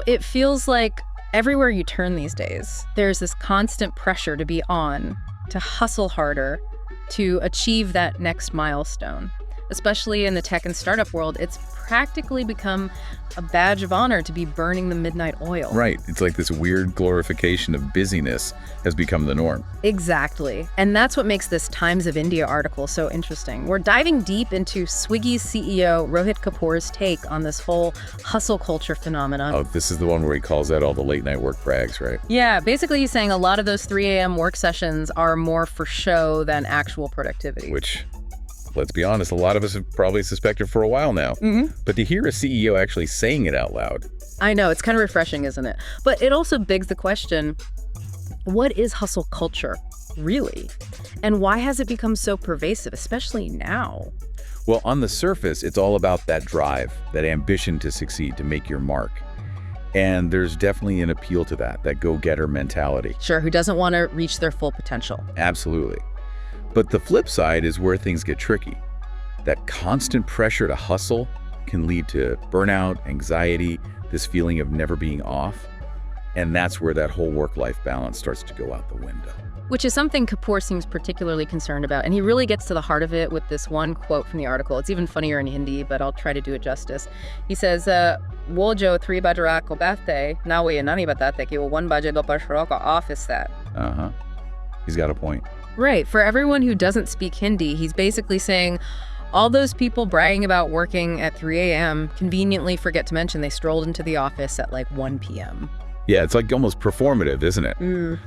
It feels like everywhere you turn these days, there's this constant pressure to be on, to hustle harder, to achieve that next milestone. Especially in the tech and startup world, it's practically become a badge of honor to be burning the midnight oil. Right. It's like this weird glorification of busyness has become the norm. Exactly. And that's what makes this Times of India article so interesting. We're diving deep into Swiggy's CEO, Rohit Kapoor's take on this whole hustle culture phenomenon. Oh, this is the one where he calls out all the late night work brags, right? Yeah, basically he's saying a lot of those 3 a.m. work sessions are more for show than actual productivity. Which, let's be honest, a lot of us have probably suspected for a while now. But to hear a CEO actually saying it out loud. I know, it's kind of refreshing, isn't it? But it also begs the question, what is hustle culture, really? And why has it become so pervasive, especially now? Well, on the surface, it's all about that drive, that ambition to succeed, to make your mark. And there's definitely an appeal to that go-getter mentality. Sure, who doesn't want to reach their full potential? Absolutely. But the flip side is where things get tricky. That constant pressure to hustle can lead to burnout, anxiety, this feeling of never being off. And that's where that whole work-life balance starts to go out the window. Which is something Kapoor seems particularly concerned about. And he really gets to the heart of it with this one quote from the article. It's even funnier in Hindi, but I'll try to do it justice. He says, "Wo jo 3 baje raat ko bahte, na wo ye nahi batate ki wo 1 baje dophar shuru ka office that." He's got a point. Right. For everyone who doesn't speak Hindi, he's basically saying all those people bragging about working at 3 a.m. conveniently forget to mention they strolled into the office at like 1 p.m. Yeah, it's like almost performative, isn't it?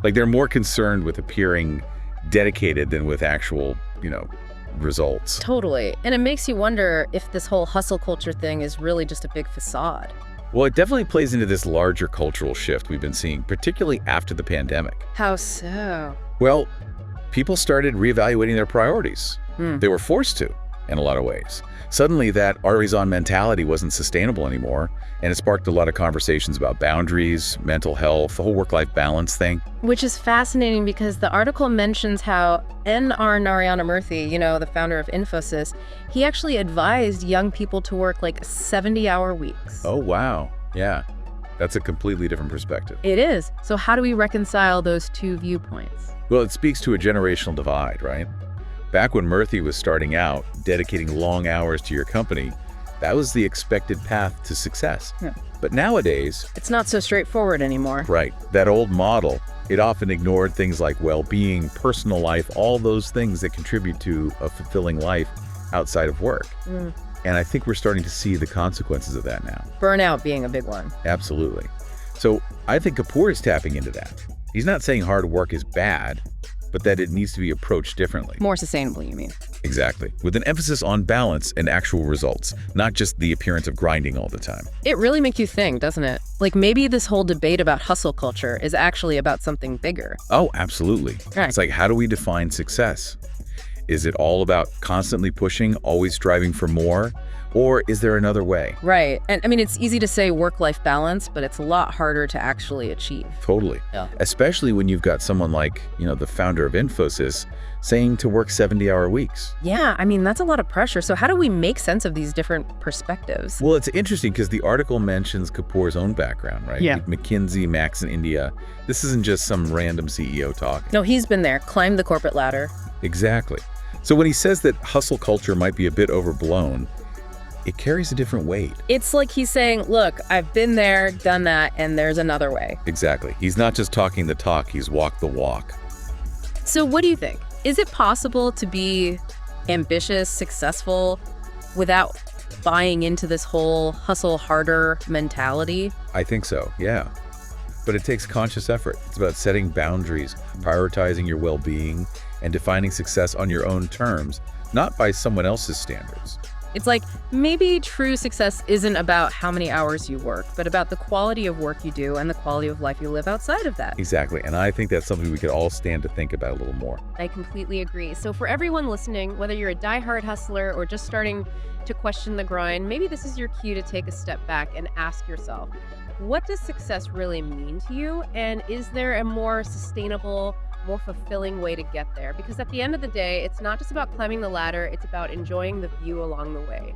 Like they're more concerned with appearing dedicated than with actual, results. Totally. And it makes you wonder if this whole hustle culture thing is really just a big facade. Well, it definitely plays into this larger cultural shift we've been seeing, particularly after the pandemic. How so? Well, people started reevaluating their priorities. They were forced to, in a lot of ways. Suddenly, that always-on mentality wasn't sustainable anymore, and it sparked a lot of conversations about boundaries, mental health, the whole work-life balance thing. Which is fascinating because the article mentions how N.R. Narayana Murthy, the founder of Infosys, he actually advised young people to work like 70-hour weeks. Oh, wow. Yeah. That's a completely different perspective. It is. So how do we reconcile those two viewpoints? Well, it speaks to a generational divide, right? Back when Murthy was starting out, dedicating long hours to your company, that was the expected path to success. Yeah. But nowadays, it's not so straightforward anymore. Right. That old model, it often ignored things like well-being, personal life, all those things that contribute to a fulfilling life outside of work. And I think we're starting to see the consequences of that now. Burnout being a big one. Absolutely. So I think Kapoor is tapping into that. He's not saying hard work is bad, but that it needs to be approached differently. More sustainably, you mean? Exactly. With an emphasis on balance and actual results, not just the appearance of grinding all the time. It really makes you think, doesn't it? Like maybe this whole debate about hustle culture is actually about something bigger. Oh, absolutely. Right. It's like, how do we define success? Is it all about constantly pushing, always striving for more? Or is there another way? Right. And I mean, it's easy to say work-life balance, but it's a lot harder to actually achieve. Totally. Yeah. Especially when you've got someone like, the founder of Infosys saying to work 70-hour weeks. Yeah, I mean, that's a lot of pressure. So how do we make sense of these different perspectives? Well, it's interesting because the article mentions Kapoor's own background, right? Yeah. McKinsey, Max in India. This isn't just some random CEO talking. No, he's been there, climbed the corporate ladder. Exactly. So when he says that hustle culture might be a bit overblown, it carries a different weight. It's like he's saying, look, I've been there, done that, and there's another way. Exactly. He's not just talking the talk, he's walked the walk. So what do you think? Is it possible to be ambitious, successful, without buying into this whole hustle harder mentality? I think so, yeah. But it takes conscious effort. It's about setting boundaries, prioritizing your well-being, and defining success on your own terms, not by someone else's standards. It's like maybe true success isn't about how many hours you work, but about the quality of work you do and the quality of life you live outside of that. Exactly. And I think that's something we could all stand to think about a little more. I completely agree. So for everyone listening, whether you're a diehard hustler or just starting to question the grind, maybe this is your cue to take a step back and ask yourself, what does success really mean to you? And is there a more sustainable, more fulfilling way to get there? Because at the end of the day, it's not just about climbing the ladder, it's about enjoying the view along the way.